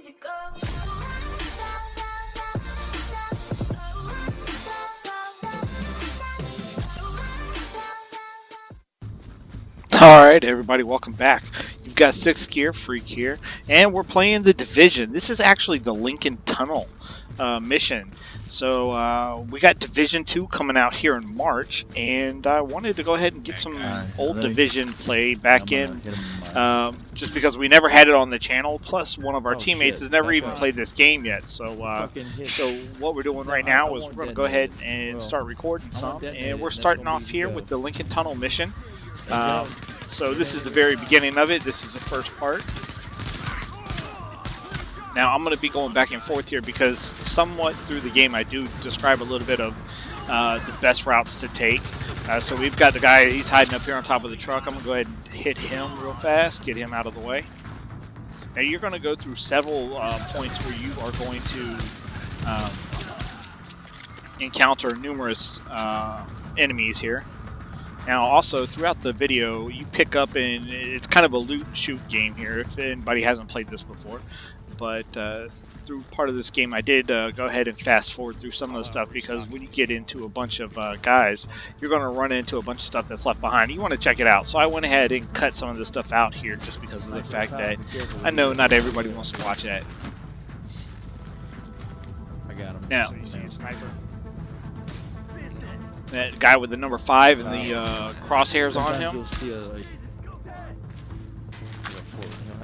easy go. Alright everybody, welcome back. You've got 6th Gear Freak here, and we're playing The Division. This is actually the Lincoln Tunnel mission. So we got Division 2 coming out here in March, and I wanted to go ahead and get some old Division play back in, just because we never had it on the channel, plus one of our teammates has never even played this game yet. So what we're doing right now is we're going to go ahead and start recording some, and we're starting off here with the Lincoln Tunnel mission. So this is the very beginning of it. This is the first part. Now I'm going to be going back and forth here because somewhat through the game I do describe a little bit of the best routes to take. So we've got the guy, he's hiding up here on top of the truck. I'm going to go ahead and hit him real fast, get him out of the way. Now you're going to go through several points where you are going to encounter numerous enemies here. Now also throughout the video you pick up, and it's kind of a loot and shoot game here if anybody hasn't played this before, but through part of this game I did go ahead and fast forward through some of the stuff, because when you get into a bunch of guys, you're going to run into a bunch of stuff that's left behind. You want to check it out, so I went ahead and cut some of this stuff out here just because of the fact that I know not everybody wants to watch that. I got him. Now you see a sniper. That guy with the number 5 and the crosshairs on him. You'll see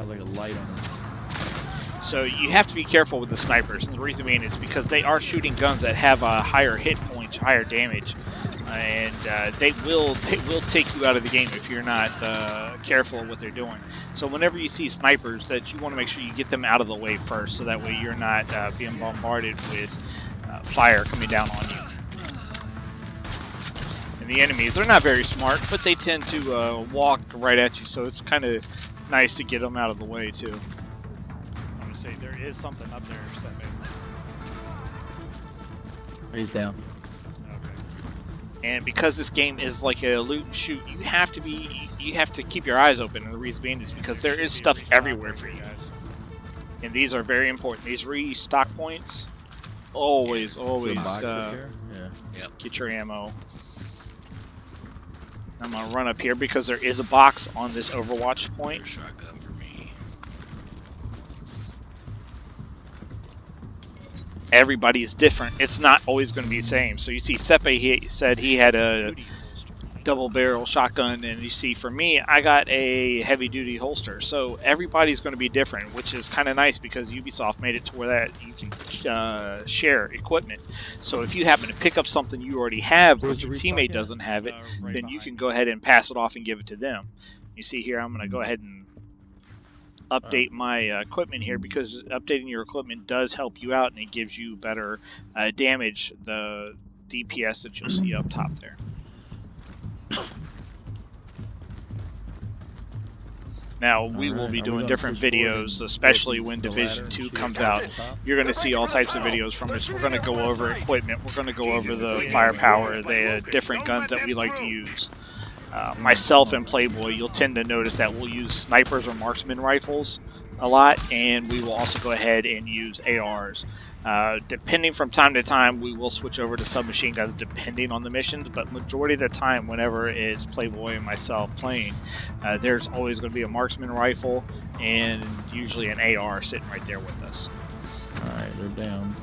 like a light on him. So you have to be careful with the snipers, and the reason being is because they are shooting guns that have a higher hit points, higher damage, and they will take you out of the game if you're not careful of what they're doing. So whenever you see snipers, that you want to make sure you get them out of the way first, so that way you're not being bombarded with fire coming down on you. And the enemies, they're not very smart, but they tend to walk right at you, so it's kind of nice to get them out of the way too. I'm going to say there is something up there, Seppe. He's down. Okay. And because this game is like a loot and shoot, you have to keep your eyes open, and the reason being is because there is stuff everywhere for you guys. And these are very important. These restock points, always get your ammo. I'm going to run up here because there is a box on this Overwatch point. Shotgun for me. Everybody's different. It's not always going to be the same. So you see Seppe, he said he had a double barrel shotgun, and you see for me I got a heavy duty holster. So everybody's going to be different, which is kind of nice because Ubisoft made it to where that you can share equipment. So if you happen to pick up something you already have but your teammate doesn't have it, then you can go ahead and pass it off and give it to them. You see here I'm going to go ahead and update my equipment here, because updating your equipment does help you out, and it gives you better damage, the DPS that you'll see up top there. Now we will be doing different videos, especially when Division 2 comes out. You're going to see all types of videos from us. We're going to go over equipment, we're going to go over the firepower, the different guns that we like to use. Myself and Playboy, you'll tend to notice that we'll use snipers or marksman rifles a lot, and we will also go ahead and use ARs. Depending from time to time, we will switch over to submachine guns depending on the missions, but majority of the time, whenever it's Playboy and myself playing, there's always going to be a marksman rifle and usually an AR sitting right there with us. Alright, they're down.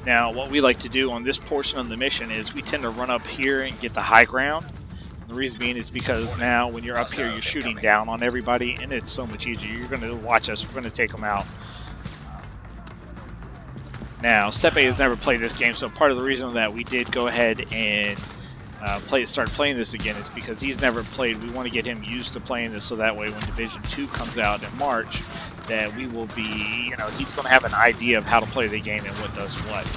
Now, what we like to do on this portion of the mission is we tend to run up here and get the high ground. The reason being is because now when you're up here, you're shooting down on everybody, and it's so much easier. You're going to watch us. We're going to take them out. Now, Seppe has never played this game, so part of the reason that we did go ahead and start playing this again is because he's never played. We want to get him used to playing this, so that way when Division 2 comes out in March, that we will be, you know, he's going to have an idea of how to play the game and what does what.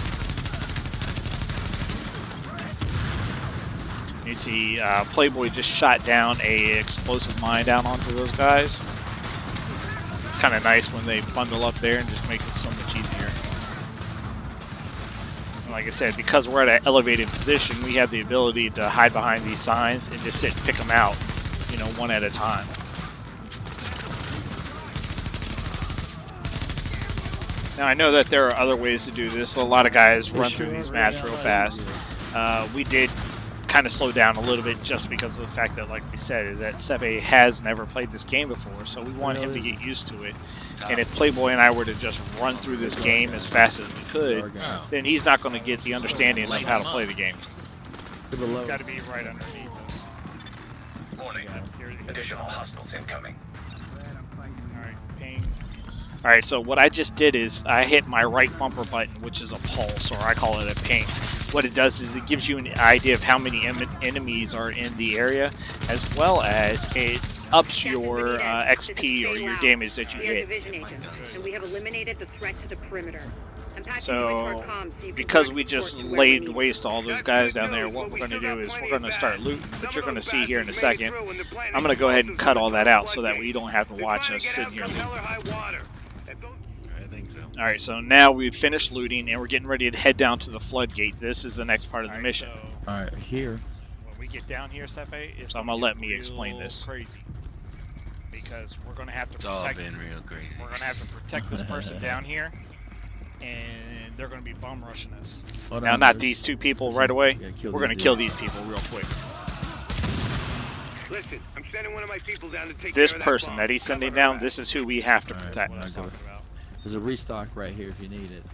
You see, Playboy just shot down a explosive mine down onto those guys. It's kind of nice when they bundle up there and just makes it so much easier. And like I said, because we're at an elevated position, we have the ability to hide behind these signs and just sit and pick them out, you know, one at a time. Now I know that there are other ways to do this. A lot of guys run through these maps real fast. We did kind of slow down a little bit just because of the fact that, like we said, is that Seppe has never played this game before, so we want him to get used to it. And if Playboy and I were to just run through this game as fast as we could, then he's not going to get the understanding of how to play the game. It's got to be right underneath us. Warning. Additional hostiles incoming. Alright, ping. Alright, so what I just did is I hit my right bumper button, which is a pulse, or I call it a ping. What it does is it gives you an idea of how many enemies are in the area, as well as it ups your XP or your damage that you hit. And we have eliminated the threat to the perimeter. So, because we just laid waste to all those guys down there, what we're going to do is we're going to start looting, but you're going to see here in a second. I'm going to go ahead and cut all that out so that way you don't have to watch us sitting here looting. Alright, so now we've finished looting and we're getting ready to head down to the floodgate. This is the next part of the mission. Alright, here. When we get down here, Seppe, it's so I'm going to let me explain this. Crazy. Because we're going to have to It's all protect. been real crazy. We're going to have to protect this person down here, and they're going to be bum rushing us. Now, not these two people right away. We're going to kill these people real quick. Listen, I'm sending one of my people down to take This care of person that he's sending down, this is who we have to protect. There's a restock right here if you need it.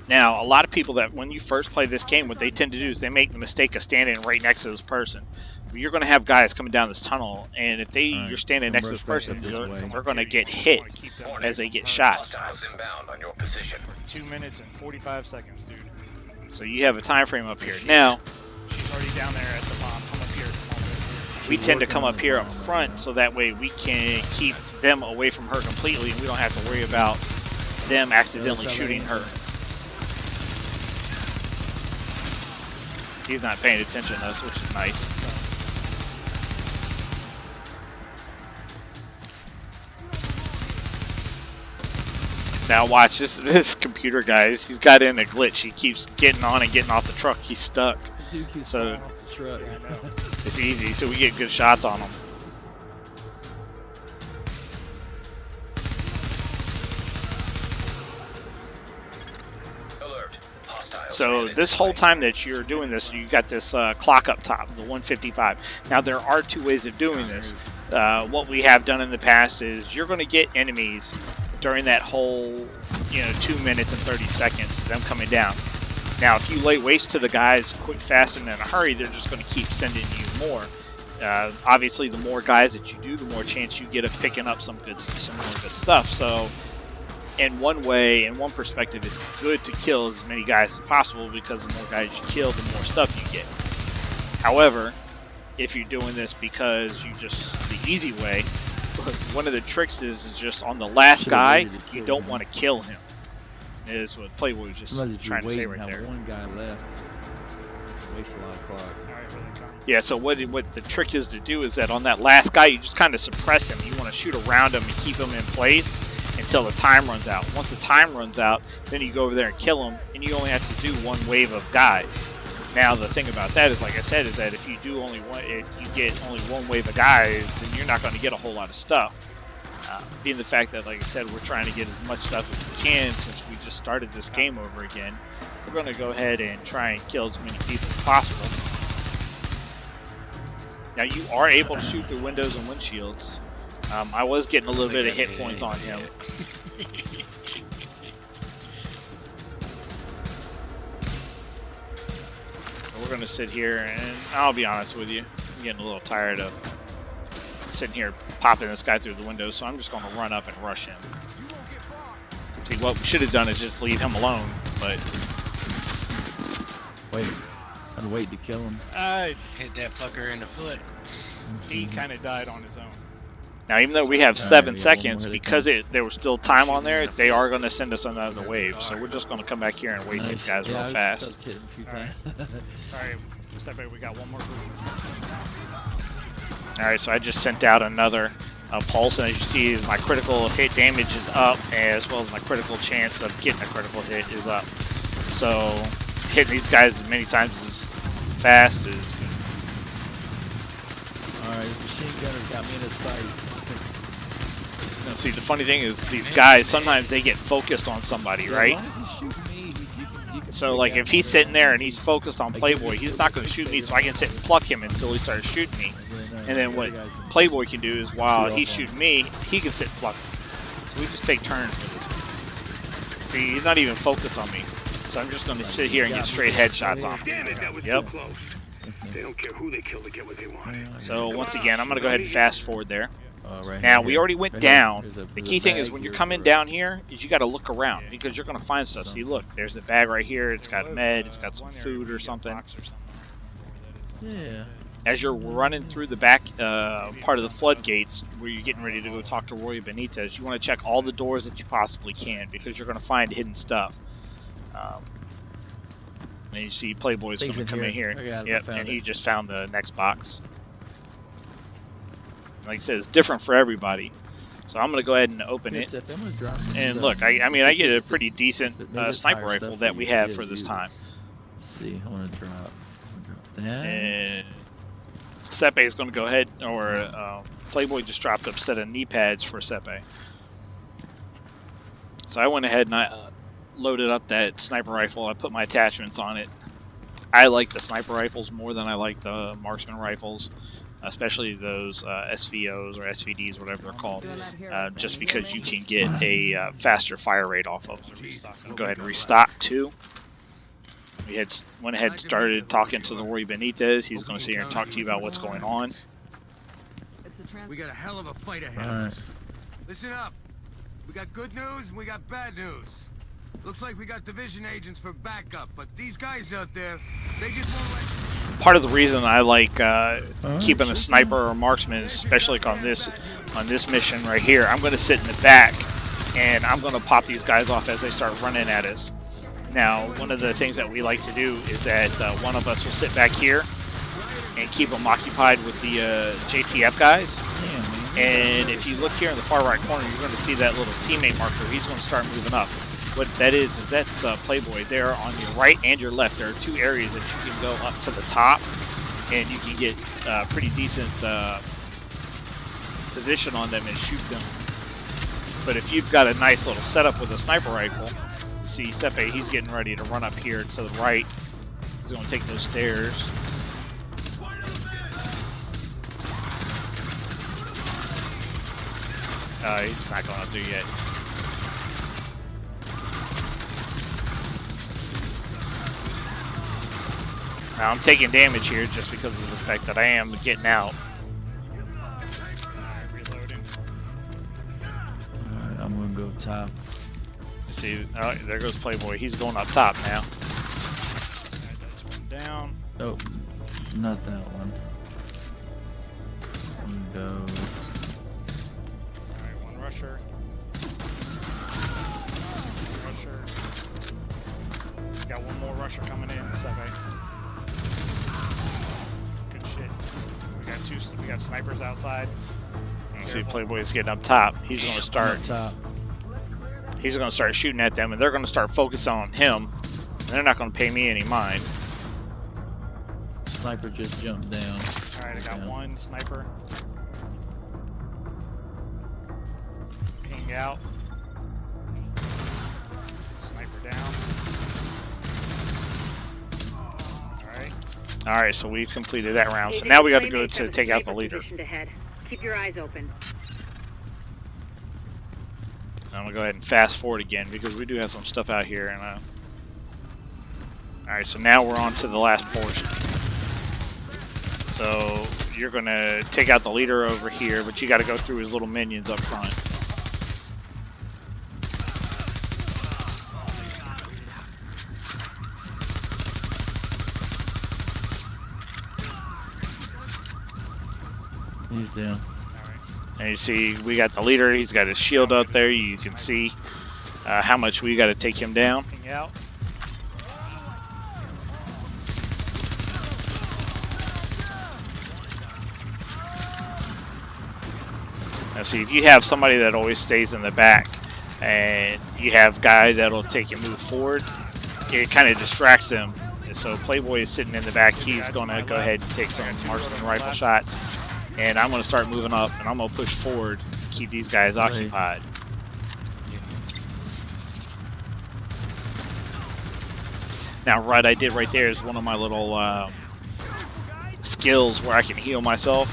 Now, a lot of people that when you first play this game, what they tend to do is they make the mistake of standing right next to this person. You're going to have guys coming down this tunnel, and if you're standing next to this person, they're going to get hit as they get shot. Hostiles inbound on your position. 2 minutes and 45 seconds, dude. So you have a time frame up here. Now, She's already down there at the bomb. Come up here. we tend to come up here up front so that way we can keep them away from her completely, and we don't have to worry about them accidentally shooting her. He's not paying attention to us, which is nice. Now watch this computer, guys. He's got in a glitch. He keeps getting on and getting off the truck. He's stuck. So it's easy. So we get good shots on him. Alert. Hostiles. So this whole time that you're doing this, you got this clock up top, the 155. Now there are two ways of doing this. What we have done in the past is you're going to get enemies during that whole, 2 minutes and 30 seconds, them coming down. Now, if you lay waste to the guys quick, fast, and in a hurry, they're just going to keep sending you more. Obviously, the more guys that you do, the more chance you get of picking up some more good stuff. So, in one way, in one perspective, it's good to kill as many guys as possible because the more guys you kill, the more stuff you get. However, if you're doing this because you just the easy way, one of the tricks is just on the last guy, you don't want to kill him. Is what Playboy was just trying to say right there. One guy left. Waste a lot of clock. Yeah, so what the trick is to do is that on that last guy, you just kind of suppress him. You want to shoot around him and keep him in place until the time runs out. Once the time runs out, then you go over there and kill him, and you only have to do one wave of guys. Now the thing about that is, like I said, is that if you do only one, if you get only one wave of guys, then you're not going to get a whole lot of stuff. Being the fact that, like I said, we're trying to get as much stuff as we can since we just started this game over again, we're going to go ahead and try and kill as many people as possible. Now you are able to shoot through windows and windshields. I was getting a little bit of hit points on him. We're going to sit here, and I'll be honest with you, I'm getting a little tired of sitting here popping this guy through the window, so I'm just going to run up and rush him. See, what we should have done is just leave him alone, but... Wait, I'm waiting to kill him. Hit that fucker in the foot. He kind of died on his own. Now, even though we have 7 seconds, because there was still time on there, they are going to send us another wave. So we're just going to come back here and waste these guys real fast. Alright, Seppe, we got one more group. Alright, so I just sent out another pulse, and as you see, my critical hit damage is up, as well as my critical chance of getting a critical hit is up. So hitting these guys as many times as fast is good. Alright, machine gunner got me in his sights. Now, see, the funny thing is these guys, sometimes they get focused on somebody, right? As long as he's shooting me, you can So, take like, out if he's whatever. sitting there and he's focused on Playboy, he's not going to shoot me, so I can sit and pluck him until he starts shooting me. And then what Playboy can do is, while he's shooting me, he can sit and pluck me. So we just take turns with this. See, he's not even focused on me. So I'm just going to sit here and get straight headshots on him. Damn it, that was Yep. too close. They don't care who they kill to get what they want. So once again, I'm going to go ahead and fast forward there. Right Now, here, we here. already went Right here. down. There's The a key thing is bag when you're here coming for- down here is you got to look around because you're going to find stuff. See, look, there's a bag right here. It's got med. It's got some food or something. Yeah. As you're running through the back part of the floodgates where you're getting ready to go talk to Roy Benitez, you want to check all the doors that you possibly can because you're going to find hidden stuff. And you see Playboy's going Things to in come in here. here. I got it, I Yep, found and it. he just found the next box. Like I said, it's different for everybody. So I'm going to go ahead and open Here, it. Seth, I'm gonna drop this And stuff. look, I mean, I get a pretty decent Maybe it's sniper higher rifle stuff that we you have get for this you. time. Let's see, I want to drop that. And Seppe is going to go ahead, or Playboy just dropped up a set of knee pads for Seppe. So I went ahead and I loaded up that sniper rifle. I put my attachments on it. I like the sniper rifles more than I like the marksman rifles, especially those SVOs or SVDs, whatever they're called, just because you can get a faster fire rate off of them. I'll go ahead and restock too. We went ahead and started talking to the Roy Benitez. He's going to sit here and talk to you about what's going on. We got a hell of a fight ahead of us. Listen up. We got good news and we got bad news. Looks like we got division agents for backup, but these guys out there, they just won't let... Part of the reason I like keeping a sniper or marksman, especially on this mission right here, I'm going to sit in the back and I'm going to pop these guys off as they start running at us. Now, one of the things that we like to do is that one of us will sit back here and keep them occupied with the JTF guys. And if you look here in the far right corner, you're going to see that little teammate marker. He's going to start moving up. What that is that's Playboy. There on your right and your left, there are two areas that you can go up to the top, and you can get pretty decent position on them and shoot them. But if you've got a nice little setup with a sniper rifle, see Seppe, he's getting ready to run up here to the right. He's going to take those stairs. He's not going up there yet. Now I'm taking damage here just because of the fact that I am getting out. Reloading. Alright, I'm gonna go up top. See, oh, there goes Playboy. He's going up top now. Alright, that's one down. Oh, not that one. I'm gonna go. Alright, one rusher. Rusher. Got one more rusher coming in, Seppe. Good shit. We got snipers outside. See, Playboy's getting up top. He's going to start. Up top. He's going to start shooting at them, and they're going to start focusing on him. They're not going to pay me any mind. Sniper just jumped down. Alright, I got one sniper. Ping out. Sniper down. Alright. All right, so we've completed that round. So Agent now we got to go Playmates to have a take out the sniper leader. positioned ahead. Keep your eyes open. I'm gonna go ahead and fast forward again because we do have some stuff out here. And all right, so now we're on to the last portion. So you're gonna take out the leader over here, but you got to go through his little minions up front. He's down. And you see, we got the leader. He's got his shield up there. You can see how much we got to take him down. Ping out. Now, see, if you have somebody that always stays in the back, and you have guy that'll take and move forward, it kind of distracts them. So Playboy is sitting in the back. He's going to go ahead and take some marksman rifle shots. And I'm going to start moving up, and I'm going to push forward, keep these guys occupied. Now, what I did right there is one of my little skills where I can heal myself.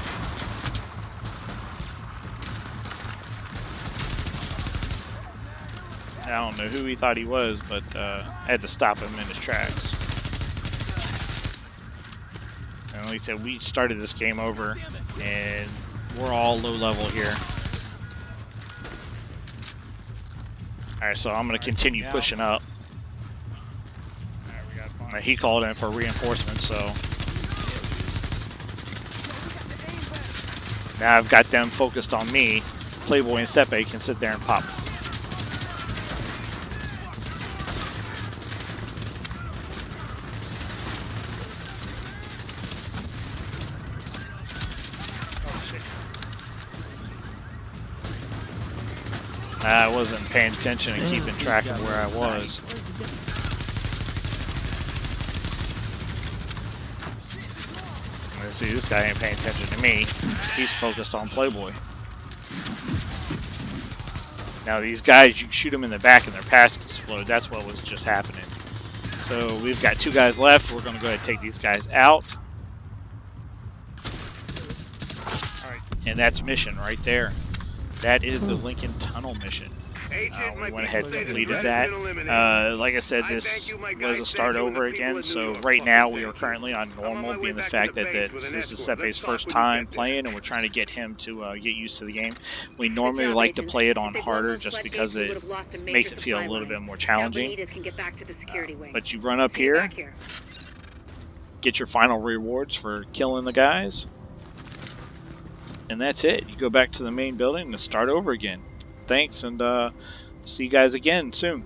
I don't know who he thought he was, but I had to stop him in his tracks. And like I said, we started this game over, and we're all low level here. Alright, so I'm going to continue pushing up. He called in for reinforcements, so now I've got them focused on me. Playboy and Seppe can sit there and pop. I wasn't paying attention and keeping track of where I was. Let's see, this guy ain't paying attention to me. He's focused on Playboy. Now these guys, you shoot them in the back and their packs explode. That's what was just happening. So we've got 2 guys left. We're going to go ahead and take these guys out. Alright, and that's mission right there. That is the Lincoln Tunnel mission. We went ahead and completed that. Like I said, this was a start over again, so right now we are currently on normal, being the fact that this is Seppe's first time playing and we're trying to get him to get used to the game. We normally like to play it on harder just because it makes it feel a little bit more challenging. But you run up here, get your final rewards for killing the guys, and that's it. You go back to the main building and start over again. Thanks, and see you guys again soon.